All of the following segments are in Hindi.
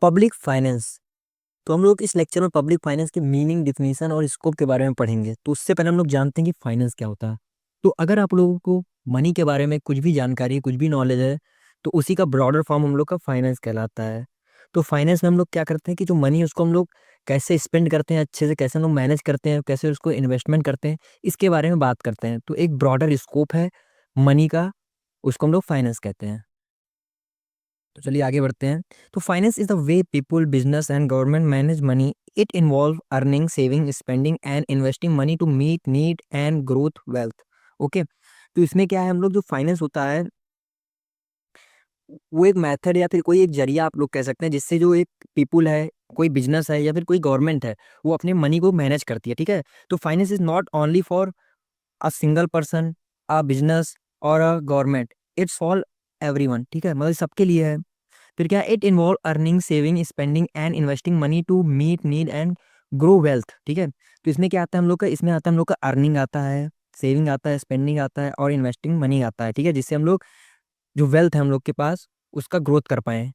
Public finance. तो हम लोग इस लेक्चर में पब्लिक फाइनेंस के मीनिंग, डिफिनीशन और स्कोप के बारे में पढ़ेंगे। तो उससे पहले हम लोग जानते हैं कि फाइनेंस क्या होता है। तो अगर आप लोगों को मनी के बारे में कुछ भी जानकारी, कुछ भी नॉलेज है, तो उसी का ब्रॉडर फॉर्म हम लोग का फाइनेंस कहलाता है। तो फाइनेंस में हम लोग क्या करते हैं कि जो मनी है उसको हम लोग कैसे स्पेंड करते हैं, अच्छे से कैसे हम लोग मैनेज करते हैं, कैसे उसको इन्वेस्टमेंट करते हैं, इसके बारे में बात करते हैं। तो एक ब्रॉडर स्कोप है मनी का, उसको हम लोग फाइनेंस कहते हैं। तो चलिए आगे बढ़ते हैं। तो finance is the way people, business and government manage money. It involve earning, saving, spending and investing money to meet need and growth wealth. Okay, तो इसमें क्या है, हम लोग जो फाइनेंस होता है वो एक मेथड या फिर कोई एक जरिया आप लोग कह सकते हैं, जिससे जो एक पीपुल है, कोई बिजनेस है या फिर कोई गवर्नमेंट है, वो अपने मनी को मैनेज करती है। ठीक है, तो finance is not only for a single person, a business और a government, it's for everyone. ठीक है, मतलब सबके लिए है। फिर क्या, it involve earning, saving, spending and investing money to meet need and grow wealth. ठीक है, तो इसमें क्या आता है हम लोग का, इसमें आता है हम लोग का अर्निंग आता है, सेविंग आता है, स्पेंडिंग आता है और इन्वेस्टिंग मनी आता है। ठीक है, जिससे हम लोग जो वेल्थ है हम लोग के पास उसका ग्रोथ कर पाए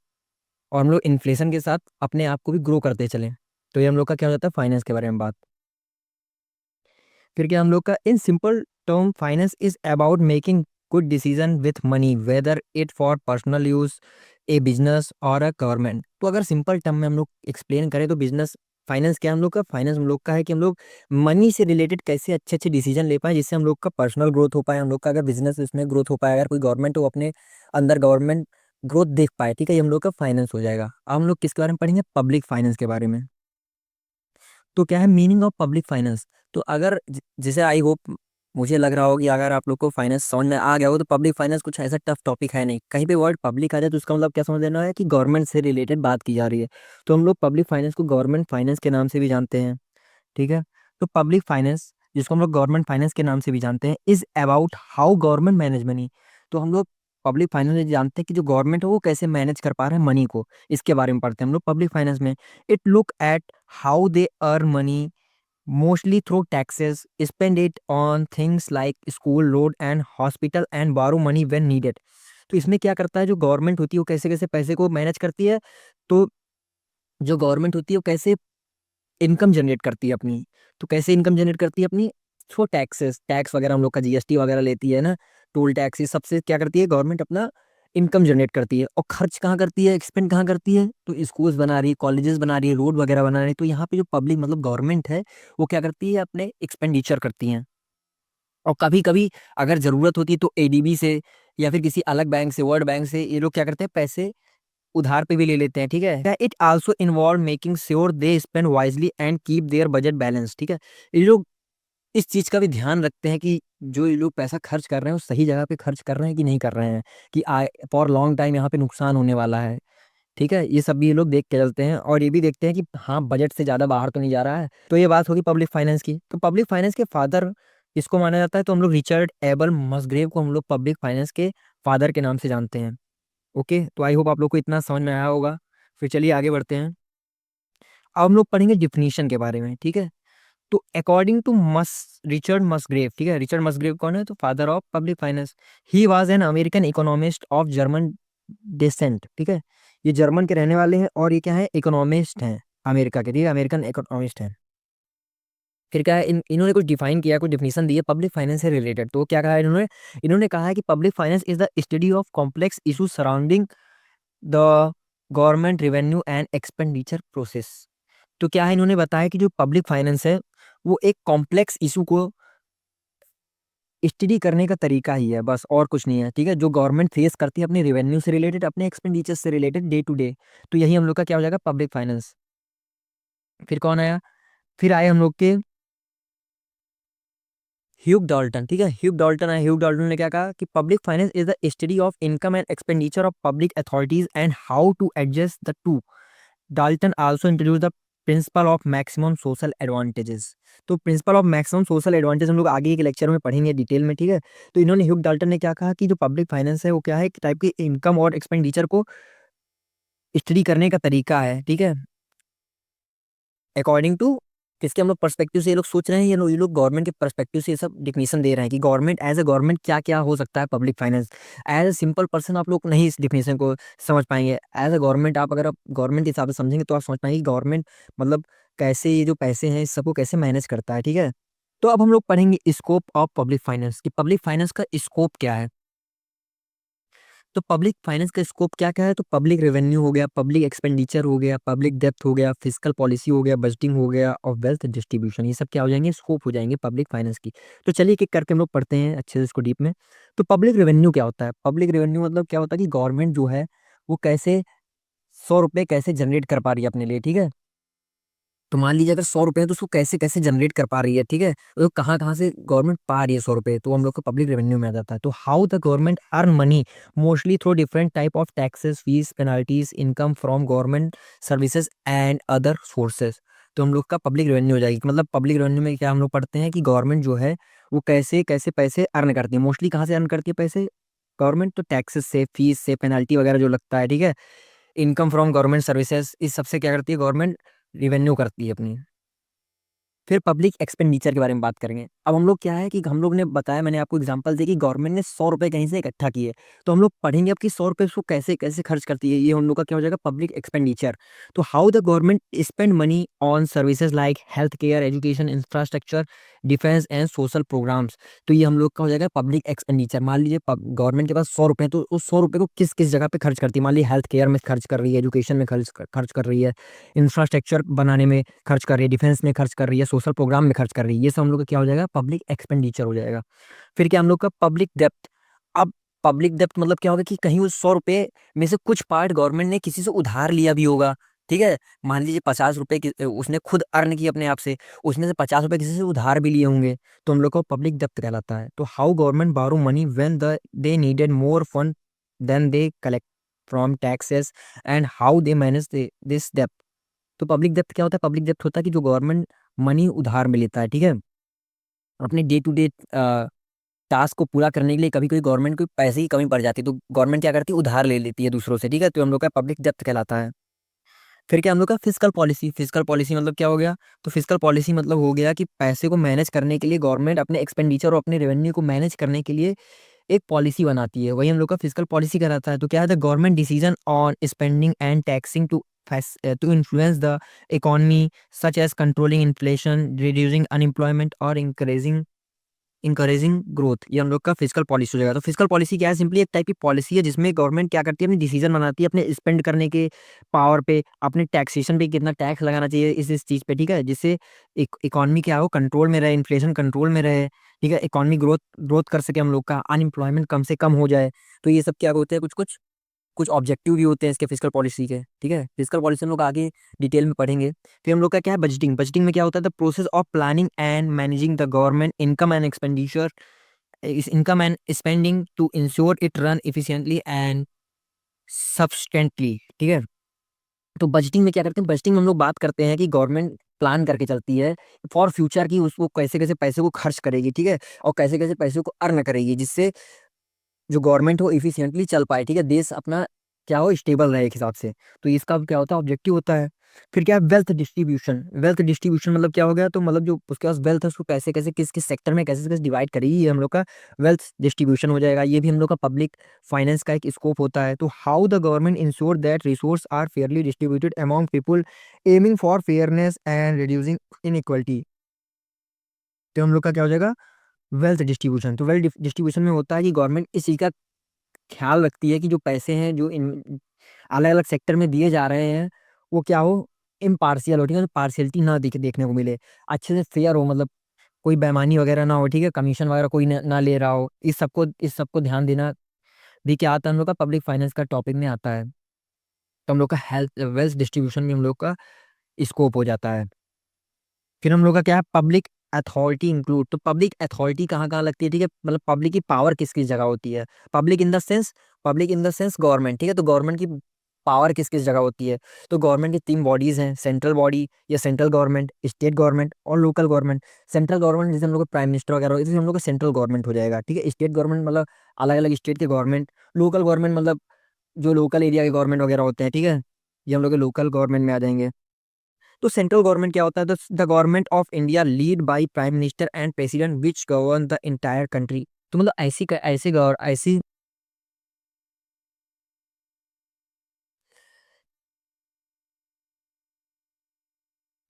और हम लोग इन्फ्लेशन के साथ अपने आप को भी ग्रो करते चलें। तो ये हम लोग का क्या हो जाता है, फाइनेंस के बारे में बात। फिर क्या हम लोग का, in simple term finance is about making good decision with money, whether it for personal use, A business और अ गवर्नमेंट। तो अगर सिंपल टर्म में हम लोग एक्सप्लेन करें तो बिजनेस फाइनेंस क्या है हम लोग का, फाइनेंस हम लोग का है कि हम लोग मनी से रिलेटेड कैसे अच्छे अच्छे डिसीजन ले पाए, जिससे हम लोग का पर्सनल ग्रोथ हो पाए, हम लोग का अगर बिजनेस उसमें ग्रोथ हो पाए, अगर कोई गवर्नमेंट हो अपने अंदर गवर्नमेंट ग्रोथ देख पाए। ठीक है, ये हम लोग का फाइनेंस हो जाएगा। अब हम लोग किसके बारे में पढ़ेंगे, पब्लिक फाइनेंस के बारे में। तो क्या है मीनिंग ऑफ पब्लिक फाइनेंस। तो अगर जैसे आई होप मुझे लग रहा हो कि अगर आप लोग को फाइनेंस समझ में आ गया हो, तो पब्लिक फाइनेंस कुछ ऐसा टफ टॉपिक है नहीं। कहीं पे वर्ड पब्लिक आ जाए तो उसका मतलब क्या समझ लेना है कि गवर्नमेंट से रिलेटेड बात की जा रही है। तो हम लोग पब्लिक फाइनेंस को गवर्नमेंट फाइनेंस के नाम से भी जानते हैं। ठीक है, तो पब्लिक फाइनेंस, जिसको हम लोग गवर्नमेंट फाइनेंस के नाम से भी जानते हैं, is about how government manage money. तो हम लोग पब्लिक फाइनेंस में जानते हैं कि जो गवर्नमेंट है वो कैसे मैनेज कर पा रहे हैं मनी को, इसके बारे में पढ़ते हैं हम लोग पब्लिक फाइनेंस में। It look at how they earn money mostly through taxes, spend it on things like school, road and hospital and borrow money when needed। तो इसमें क्या करता है, जो गवर्नमेंट होती है वो कैसे कैसे पैसे को मैनेज करती है। तो जो गवर्नमेंट होती है वो कैसे इनकम जनरेट करती है अपनी। तो कैसे इनकम जनरेट करती है अपनी, थ्रू टैक्सेस, टैक्स वगैरह हम लोग का जीएसटी वगैरह लेती है ना, टोल टैक्स, ये सबसे क्या करती है गवर्नमेंट, अपना इनकम जनरेट करती है। और खर्च कहाँ करती है, एक्सपेंड कहाँ करती है, तो स्कूल्स बना रही है, कॉलेजेस बना रही है, रोड वगैरह बना रही है। तो यहाँ पे जो पब्लिक मतलब गवर्नमेंट है वो क्या करती है, अपने एक्सपेंडिचर करती है। और कभी कभी अगर जरूरत होती है तो एडीबी से या फिर किसी अलग बैंक से, वर्ल्ड बैंक से, ये लोग क्या करते हैं पैसे उधार पे भी ले लेते हैं। ठीक है, it also involve making sure they spend wisely and keep their budget balance. ठीक है, ये लोग इस चीज का भी ध्यान रखते हैं कि जो ये लोग पैसा खर्च कर रहे हैं वो सही जगह पे खर्च कर रहे हैं कि नहीं कर रहे हैं, कि फॉर लॉन्ग टाइम यहाँ पे नुकसान होने वाला है। ठीक है, ये सब भी ये लोग देख के चलते हैं और ये भी देखते हैं कि हाँ बजट से ज्यादा बाहर तो नहीं जा रहा है। तो ये बात होगी पब्लिक फाइनेंस की। तो पब्लिक फाइनेंस के फादर इसको माना जाता है, तो हम लोग रिचर्ड एबल मसग्रेव को हम लोग पब्लिक फाइनेंस के फादर के नाम से जानते हैं। ओके, तो आई होप आप लोग को इतना समझ में आया होगा। फिर चलिए आगे बढ़ते हैं। अब हम लोग पढ़ेंगे डिफिनीशन के बारे में। ठीक है, तो अकॉर्डिंग टू रिचर्ड मसग्रेव, ठीक है, रिचर्ड मसग्रेव कौन है, तो father of public finance. He was an American economist of German descent. ठीक है, ये जर्मन के रहने वाले हैं और ये क्या है, इकोनॉमिस्ट हैं अमेरिका के, ठीक है, अमेरिकन इकोनॉमिस्ट हैं। फिर क्या है, इन्होंने कुछ डिफाइन किया, कुछ डिफिनेशन दी है पब्लिक फाइनेंस से रिलेटेड। तो क्या कहा है इन्होंने, इन्होंने कहा है कि public finance is the study of complex issue surrounding the government revenue and expenditure process. तो क्या है, इन्होंने बताया कि जो पब्लिक फाइनेंस है वो एक कॉम्प्लेक्स इशू को स्टडी करने का तरीका ही है, बस और कुछ नहीं है। ठीक है, जो गवर्नमेंट फेस करती है अपने रेवेन्यू से रिलेटेड, अपने एक्सपेंडिचर से रिलेटेड डे टू डे। तो यही हम लोग का क्या हो जाएगा, पब्लिक फाइनेंस। फिर कौन आया, फिर आए हम लोग के ह्यूग डॉल्टन। ठीक है, ह्यूग डॉल्टन आया। ह्यूग डॉल्टन ने क्या कहा कि public finance is the study of income and expenditure of public authorities and how to adjust the two. Dalton also introduce the principle of maximum social advantages. तो principle of maximum social advantage हम लोग आगे के लेक्चर में पढ़ेंगे डिटेल में। ठीक है, तो इन्होंने ह्यूग डाल्टन ने क्या कहा कि जो पब्लिक फाइनेंस है वो क्या है, एक टाइप की इनकम और एक्सपेंडिचर को स्टडी करने का तरीका है। ठीक है, अकॉर्डिंग टू किसके हम लोग पर्सपेक्टिव से ये लोग सोच रहे हैं, ये लोग गवर्नमेंट के पर्सपेक्टिव से ये सब डिफिनेशन दे रहे हैं कि गवर्नमेंट एज ए गवर्नमेंट क्या क्या हो सकता है public finance. As a simple person आप लोग नहीं इस डिफिनेशन को समझ पाएंगे। एज ए गवर्नमेंट आप अगर आप गवर्नमेंट के हिसाब से समझेंगे तो आप समझ पाएंगे गवर्नमेंट मतलब कैसे ये जो पैसे हैं इस सबको कैसे मैनेज करता है, ठीक है। तो अब हम लोग पढ़ेंगे स्कोप ऑफ पब्लिक फाइनेंस कि पब्लिक फाइनेंस का स्कोप क्या है। तो पब्लिक फाइनेंस का स्कोप क्या क्या है, तो पब्लिक रेवेन्यू हो गया, पब्लिक एक्सपेंडिचर हो गया, पब्लिक डेप्थ हो गया, फिजिकल पॉलिसी हो गया, बजटिंग हो गया और वेल्थ डिस्ट्रीब्यूशन, ये सब क्या हो जाएंगे, स्कोप हो जाएंगे पब्लिक फाइनेंस की। तो चलिए एक एक करके हम लोग पढ़ते हैं अच्छे से इसको डीप में। तो पब्लिक रेवेन्यू क्या होता है, पब्लिक रेवेन्यू मतलब क्या होता है कि गवर्नमेंट जो है वो कैसे 100 रुपए कैसे जनरेट कर पा रही है अपने लिए, ठीक है। तो मान लीजिए अगर 100 रुपए है तो उसको कैसे कैसे जनरेट कर पा रही है, ठीक है। तो कहाँ कहाँ से गवर्नमेंट पा रही है 100 रुपए, तो हम लोग को पब्लिक रेवेन्यू में आ जाता है। तो how the government earn money mostly through different type of taxes, fees, penalties, income from government services and other sources. तो हम लोग का पब्लिक रेवेन्यू हो जाएगी। मतलब पब्लिक रेवेन्यू में क्या हम लोग पढ़ते हैं कि गवर्नमेंट जो है वो कैसे कैसे पैसे अर्न करती है। मोस्टली कहाँ से अर्न करती है पैसे गवर्नमेंट, तो टैक्सेस से, फीस से, पेनाल्टी वगैरह जो लगता है, ठीक है। इनकम फ्रॉम गवर्नमेंट सर्विसेज, इस सबसे क्या करती है गवर्नमेंट, रिवेन्यू करती है अपनी। फिर पब्लिक एक्सपेंडिचर के बारे में बात करेंगे। अब हम लोग क्या है कि हम लोग ने बताया, मैंने आपको एग्जांपल दी कि गवर्नमेंट ने 100 रुपए कहीं से इकट्ठा किए। तो हम लोग पढ़ेंगे अब कि 100 रुपए उसको कैसे कैसे खर्च करती है, ये हम लोग का क्या हो जाएगा पब्लिक एक्सपेंडिचर। तो how the government spend money on services like health care, education, infrastructure, defence and social programmes. तो ये हम लोग का हो जाएगा पब्लिक एक्सपेंडिचर। मान लीजिए गवर्नमेंट के पास 100 रुपए हैं, तो उस 100 रुपए को किस किस जगह पे खर्च करती है। मान लीजिए हेल्थ केयर में खर्च कर रही है, एजुकेशन में खर्च कर रही है, इंफ्रास्ट्रक्चर बनाने में खर्च कर रही है, डिफेंस में खर्च कर रही है, सोशल प्रोग्राम में खर्च कर रही है। ये सब हम लोग का क्या हो जाएगा पब्लिक एक्सपेंडिचर हो जाएगा। फिर क्या हम लोग का पब्लिक डेप्थ। अब पब्लिक डेप्थ मतलब क्या होगा कि कहीं उस 100 रुपए में से कुछ पार्ट गवर्नमेंट ने किसी से उधार लिया भी होगा, ठीक है। मान लीजिए 50 रुपए उसने खुद अर्न की अपने आप से, उसमें से 50 रुपए किसी से उधार भी लिए होंगे, तो हम लोग को पब्लिक डेप्थ कहलाता है। तो how government borrow money when they needed more fund then they collect from taxes and how they manage this डेप्थ। तो पब्लिक डेप्थ क्या होता है, पब्लिक डेप्थ होता है कि जो गवर्नमेंट मनी उधार में लेता है, ठीक है, अपने डे टू डे टास्क को पूरा करने के लिए। कभी कभी गवर्नमेंट को पैसे की कमी पड़ जाती है तो गवर्नमेंट क्या करती है उधार ले लेती है दूसरों से, ठीक है। तो हम लोग का पब्लिक डेप्थ कहलाता है। फिर क्या हम लोग का फिजिकल पॉलिसी। फिजिकल पॉलिसी मतलब क्या हो गया, तो फिजिकल पॉलिसी मतलब हो गया कि पैसे को मैनेज करने के लिए गवर्नमेंट अपने एक्सपेंडिचर और अपने रेवेन्यू को मैनेज करने के लिए एक पॉलिसी बनाती है, वही हम लोग का फिजिकल पॉलिसी कहलाता है। तो क्या है the government decision on spending and taxing to influence the economy such as controlling inflation, reducing unemployment और इंकरेजिंग ग्रोथ, ये हम लोग का फिजिकल पॉलिसी हो जाएगा। तो फिजिकल पॉलिसी क्या है, सिंपली एक टाइप की पॉलिसी है जिसमें गवर्नमेंट क्या करती है अपनी डिसीजन बनाती है अपने स्पेंड करने के पावर पे, अपने टैक्सेशन पे कितना टैक्स लगाना चाहिए इस चीज पे, ठीक है, जिससे इकोनॉमी क्या हो कंट्रोल में रहे, इन्फ्लेशन कंट्रोल में रहे, ठीक है, इकोनॉमी ग्रोथ ग्रोथ कर सके हम लोग का, अनएम्प्लॉयमेंट कम से कम हो जाए। तो ये सब क्या होते हैं, कुछ कुछ कुछ ऑब्जेक्टिव भी होते हैं इसके फिजिकल पॉलिसी के, ठीक है। फिजिकल पॉलिसी हम लोग आगे डिटेल में पढ़ेंगे। फिर हम लोग का क्या है बजटिंग। बजटिंग में क्या होता है the process of planning and managing the government income and expenditure, is income and spending to ensure it run efficiently and substantially, ठीक है। तो बजटिंग में क्या करते हैं, बजटिंग में हम लोग बात करते हैं कि गवर्नमेंट प्लान करके चलती है फॉर फ्यूचर की उसको कैसे कैसे पैसे को खर्च करेगी, ठीक है, और कैसे कैसे पैसे को अर्न करेगी जिससे जो गवर्नमेंट हो इफिशिएंटली चल पाए, ठीक है, देश अपना क्या हो स्टेबल रहे एक हिसाब से। तो इसका क्या होता है ऑब्जेक्टिव होता है। फिर क्या है वेल्थ डिस्ट्रीब्यूशन। वेल्थ डिस्ट्रीब्यूशन मतलब क्या हो गया, तो मतलब जो उसके पास वेल्थ है उसको कैसे कैसे किस किस सेक्टर में कैसे कैसे डिवाइड करेगी, ये हम लोग का वेल्थ डिस्ट्रीब्यूशन हो जाएगा। ये भी हम लोग का पब्लिक फाइनेंस का एक स्कोप होता है। तो how the government ensure that resource are fairly distributed among people aiming for fairness and reducing inequality. तो हम लोग का क्या हो जाएगा वेल्थ डिस्ट्रीब्यूशन। तो वेल्थ डिस्ट्रीब्यूशन में होता है कि गवर्नमेंट इस चीज का ख्याल रखती है कि जो पैसे हैं जो इन अलग अलग सेक्टर में दिए जा रहे हैं वो क्या हो इम्पार्शियल हो, ठीक है, तो पार्शियलिटी ना देखने को मिले, अच्छे से फेयर हो, मतलब कोई बेईमानी वगैरह ना हो, ठीक है, कमीशन वगैरह कोई ना ले रहा हो, इस सबको ध्यान देना भी क्या आता है हम लोग का पब्लिक फाइनेंस का टॉपिक में आता है। तो हम लोग का हेल्थ वेल्थ डिस्ट्रीब्यूशन में हम लोग का स्कोप हो जाता है। फिर हम लोग का क्या है पब्लिक अथॉरिटी इंक्लूड। तो पब्लिक अथॉरिटी कहाँ कहाँ लगती है, ठीक है, मतलब पब्लिक की पावर किस किस जगह होती है। Public in the sense government, ठीक है, तो गवर्नमेंट की पावर किस किस जगह होती है। तो गवर्नमेंट की 3 बॉडीज हैं, सेंट्रल बॉडी या सेंट्रल गवर्नमेंट, स्टेट गवर्नमेंट और लोकल गवर्नमेंट। सेंट्रल गवर्नमेंट जैसे हम लोग प्राइम मिनिस्टर वगैरह जैसे हम लोग का सेंट्रल गवर्नमेंट हो जाएगा, ठीक है। स्टेट गवर्नमेंट मतलब अलग अलग स्टेट के गवर्नमेंट। लोकल गवर्नमेंट मतलब जो लोकल एरिया के गवर्नमेंट वगैरह होते हैं, ठीक है, ये हम लोग के लोकल गवर्नमेंट में आ जाएंगे। तो सेंट्रल गवर्नमेंट क्या होता है? The government of India lead by prime minister and president which govern the entire country. तो मतलब ऐसी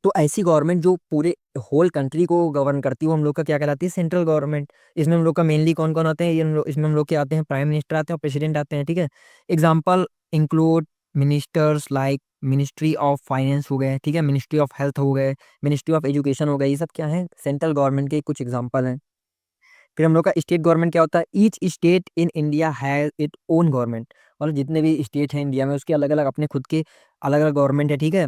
तो ऐसी गवर्नमेंट जो पूरे होल कंट्री को गवर्न करती है वो हम लोग का क्या कहलाती है? Central government. इसमें हम लोग का मेनली कौन कौन आते हैं? इसमें हम लोग के आते हैं प्राइम मिनिस्टर आते हैं और प्रेसिडेंट आते हैं, ठीक है। Example include ministers like ministry of finance हो गए, ठीक है, मिनिस्ट्री ऑफ हेल्थ हो गए, मिनिस्ट्री ऑफ एजुकेशन हो गए, ये सब क्या है? सेंट्रल गवर्नमेंट के कुछ एग्जाम्पल हैं। फिर हम लोग का स्टेट गवर्नमेंट क्या होता है? Each state in India has it own government. और जितने भी स्टेट हैं इंडिया में उसके अलग अलग अपने खुद के अलग अलग गवर्नमेंट है, ठीक है।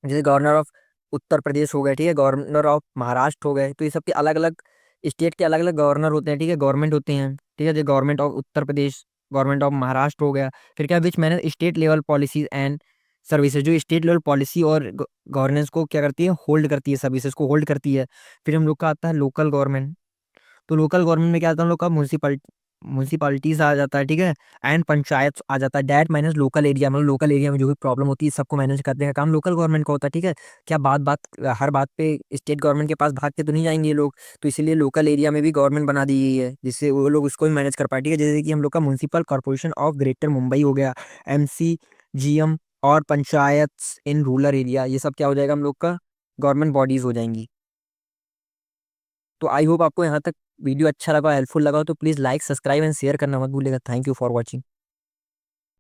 जैसे गवर्नर ऑफ उत्तर प्रदेश हो गए, ठीक है, गवर्नर ऑफ महाराष्ट्र हो गए, तो ये सब के अलग अलग स्टेट के अलग अलग गवर्नर होते हैं, ठीक है, गवर्नमेंट होते हैं, ठीक है। जैसे government of Uttar Pradesh, government of Maharashtra हो गया। फिर क्या, which manage state level policies and services, जो स्टेट लेवल पॉलिसी और गवर्नेंस को क्या करती है? होल्ड करती है, सर्विसेज को होल्ड करती है। फिर हम लोग का आता है लोकल गवर्नमेंट। तो लोकल गवर्नमेंट में क्या आता है? हम लोग का म्यूनसिपालिटीज आ जाता है, ठीक है, एंड पंचायत आ जाता है। डेट मैनेज लोकल एरिया, मतलब लोकल एरिया में जो भी प्रॉब्लम होती है सबको मैनेज करने का काम लोकल गवर्नमेंट का होता है, ठीक है। क्या बात बात हर बात पे स्टेट गवर्नमेंट के पास भाग के तो नहीं जाएंगे ये लोग, तो इसीलिए लोकल एरिया में भी गवर्नमेंट बना दी गई है जिससे वो लोग उसको भी मैनेज कर पाए, ठीक है। जैसे कि हम लोग का municipal corporation of greater Mumbai हो गया, MCGM, और पंचायत इन रूरल एरिया, ये सब क्या हो जाएगा? हम लोग का गवर्नमेंट बॉडीज हो जाएंगी। तो आई होप आपको यहाँ तक वीडियो अच्छा लगा, हेल्पफुल लगा हो, तो please like, subscribe and share करना मत भूलिएगा। Thank you for watching.